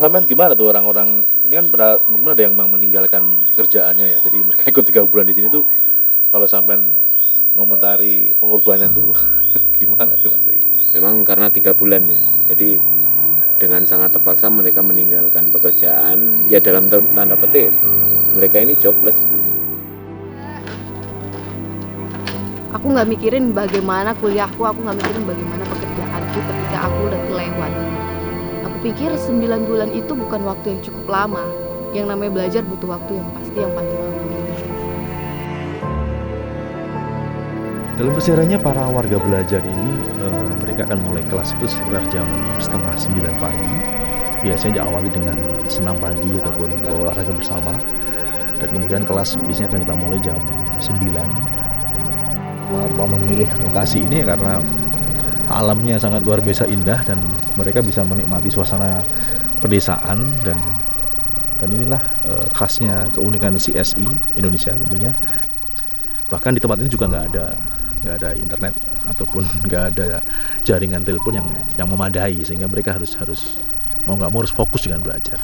sampean gimana tuh orang-orang ini kan mungkin ada yang memang meninggalkan kerjaannya ya, jadi mereka ikut 3 bulan di sini tuh. Kalau sampean ngomentari pengorbanan tuh gimana tuh Mas? Memang karena 3 bulan ya, jadi dengan sangat terpaksa mereka meninggalkan pekerjaan. Ya dalam tanda petik mereka ini jobless. Aku nggak mikirin bagaimana kuliahku, aku nggak mikirin bagaimana pekerjaanku ketika aku udah kelewat. Aku pikir 9 bulan itu bukan waktu yang cukup lama. Yang namanya belajar butuh waktu yang pasti yang paling lama. Dalam kesehariannya para warga belajar ini, mereka akan mulai kelas itu sekitar jam 8:30 pagi. Biasanya diawali dengan senam pagi ataupun olahraga bersama. Dan kemudian kelas biasanya akan kita mulai jam 9. Memilih lokasi ini karena alamnya sangat luar biasa indah dan mereka bisa menikmati suasana pedesaan dan inilah khasnya keunikan CSI Indonesia tentunya. Bahkan di tempat ini juga nggak ada internet ataupun nggak ada jaringan telepon yang memadai, sehingga mereka harus mau nggak mau harus fokus dengan belajar.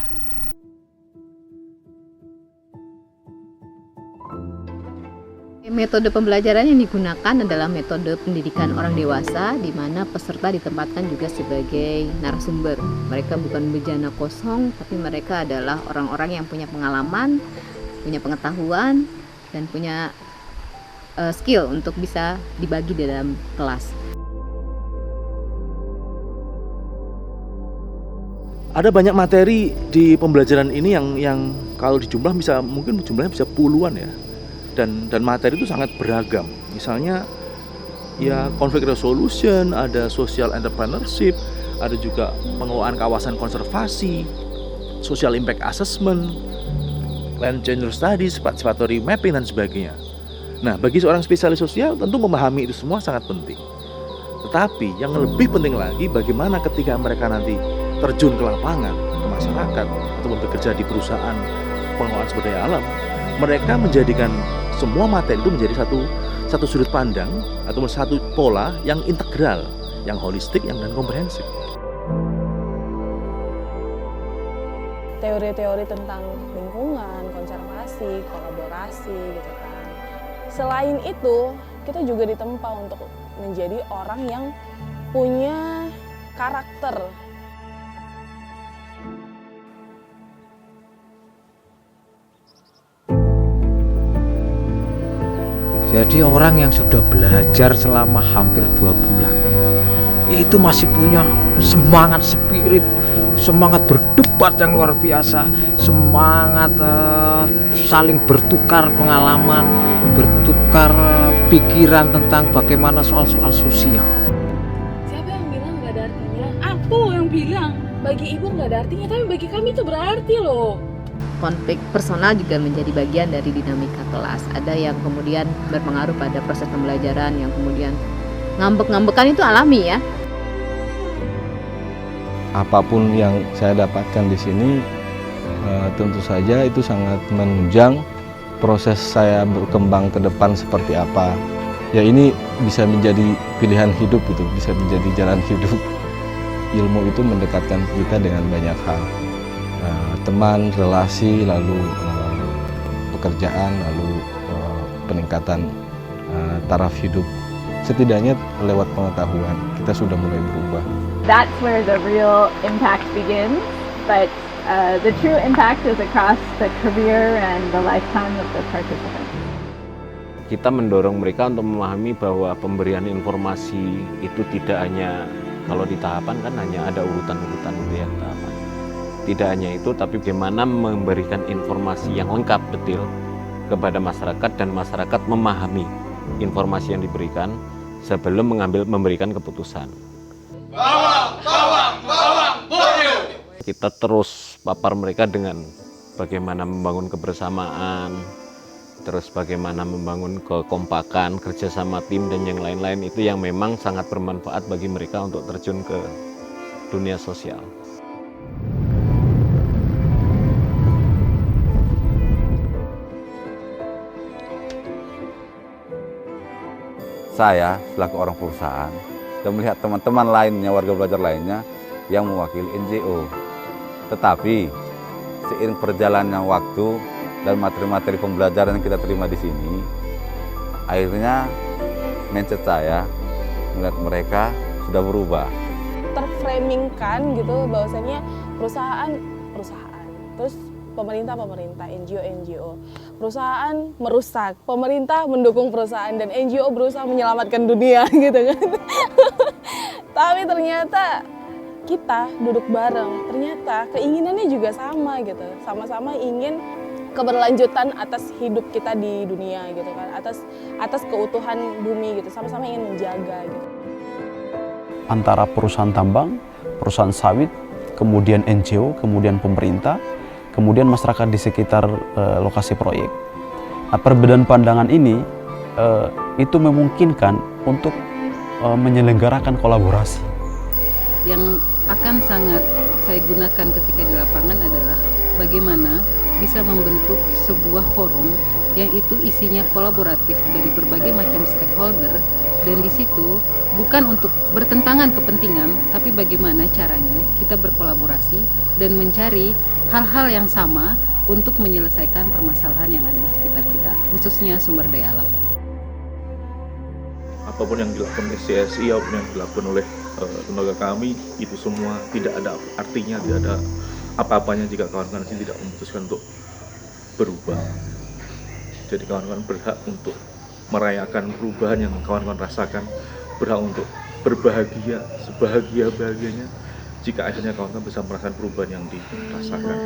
Metode pembelajaran yang digunakan adalah metode pendidikan orang dewasa, di mana peserta ditempatkan juga sebagai narasumber. Mereka bukan bejana kosong, tapi mereka adalah orang-orang yang punya pengalaman, punya pengetahuan, dan punya skill untuk bisa dibagi di dalam kelas. Ada banyak materi di pembelajaran ini yang kalau dijumlah mungkin jumlahnya bisa puluhan ya. Dan materi itu sangat beragam. Misalnya ya conflict resolution, ada social entrepreneurship, ada juga pengelolaan kawasan konservasi, social impact assessment, land gender studies, participatory mapping dan sebagainya. Nah, bagi seorang spesialis sosial tentu memahami itu semua sangat penting. Tetapi yang lebih penting lagi, bagaimana ketika mereka nanti terjun ke lapangan, ke masyarakat, ataupun bekerja di perusahaan pengelolaan sumber daya alam, mereka menjadikan semua materi itu menjadi satu sudut pandang atau satu pola yang integral, yang holistik, dan komprehensif. Teori-teori tentang lingkungan, konservasi, kolaborasi gitu kan. Selain itu, kita juga ditempa untuk menjadi orang yang punya karakter. Jadi orang yang sudah belajar selama hampir 2 bulan itu masih punya semangat spirit, semangat berdebat yang luar biasa, semangat saling bertukar pengalaman, bertukar pikiran tentang bagaimana soal-soal sosial. Siapa yang bilang nggak ada artinya? Aku yang bilang. Bagi ibu nggak ada artinya, tapi bagi kami itu berarti loh. Konflik personal juga menjadi bagian dari dinamika kelas. Ada yang kemudian berpengaruh pada proses pembelajaran, yang kemudian ngambek-ngambekan itu alami ya. Apapun yang saya dapatkan di sini, tentu saja itu sangat menunjang proses saya berkembang ke depan seperti apa. Ya ini bisa menjadi pilihan hidup gitu, bisa menjadi jalan hidup. Ilmu itu mendekatkan kita dengan banyak hal. Teman, relasi, lalu pekerjaan, lalu peningkatan taraf hidup. Setidaknya lewat pengetahuan kita sudah mulai berubah. That's where the real impact begins, but the true impact is across the career and the lifetime of the participant. Kita mendorong mereka untuk memahami bahwa pemberian informasi itu tidak hanya kalau di tahapan kan hanya ada urutan-urutan yang tahapan. Tidak hanya itu, tapi bagaimana memberikan informasi yang lengkap, detail kepada masyarakat dan masyarakat memahami informasi yang diberikan sebelum memberikan keputusan. Bawang, Borneo! Kita terus papar mereka dengan bagaimana membangun kebersamaan, terus bagaimana membangun kekompakan, kerjasama tim dan yang lain-lain, itu yang memang sangat bermanfaat bagi mereka untuk terjun ke dunia sosial. Saya selaku orang perusahaan dan melihat teman-teman lainnya, warga belajar lainnya yang mewakili NGO. Tetapi seiring perjalannya waktu dan materi-materi pembelajaran yang kita terima di sini, akhirnya mindset saya melihat mereka sudah berubah. Terframingkan gitu bahwasanya perusahaan, terus pemerintah, NGO, perusahaan merusak, pemerintah mendukung perusahaan, dan NGO berusaha menyelamatkan dunia gitu kan. Tapi ternyata kita duduk bareng, ternyata keinginannya juga sama gitu, sama-sama ingin keberlanjutan atas hidup kita di dunia gitu kan, atas keutuhan bumi gitu, sama-sama ingin menjaga gitu. Antara perusahaan tambang, perusahaan sawit, kemudian NGO, kemudian pemerintah, kemudian masyarakat di sekitar lokasi proyek. Nah, perbedaan pandangan ini itu memungkinkan untuk menyelenggarakan kolaborasi. Yang akan sangat saya gunakan ketika di lapangan adalah bagaimana bisa membentuk sebuah forum yang itu isinya kolaboratif dari berbagai macam stakeholder, dan di situ bukan untuk bertentangan kepentingan, tapi bagaimana caranya kita berkolaborasi dan mencari hal-hal yang sama untuk menyelesaikan permasalahan yang ada di sekitar kita, khususnya sumber daya alam. Apapun yang dilakukan SCSI, apapun yang dilakukan oleh lembaga kami, itu semua tidak ada artinya, tidak ada apa-apanya jika kawan-kawan ini tidak memutuskan untuk berubah. Jadi kawan-kawan berhak untuk merayakan perubahan yang kawan-kawan rasakan, berhak untuk berbahagia sebahagia-bahagianya jika akhirnya kawan-kawan bisa merasakan perubahan yang dirasakan.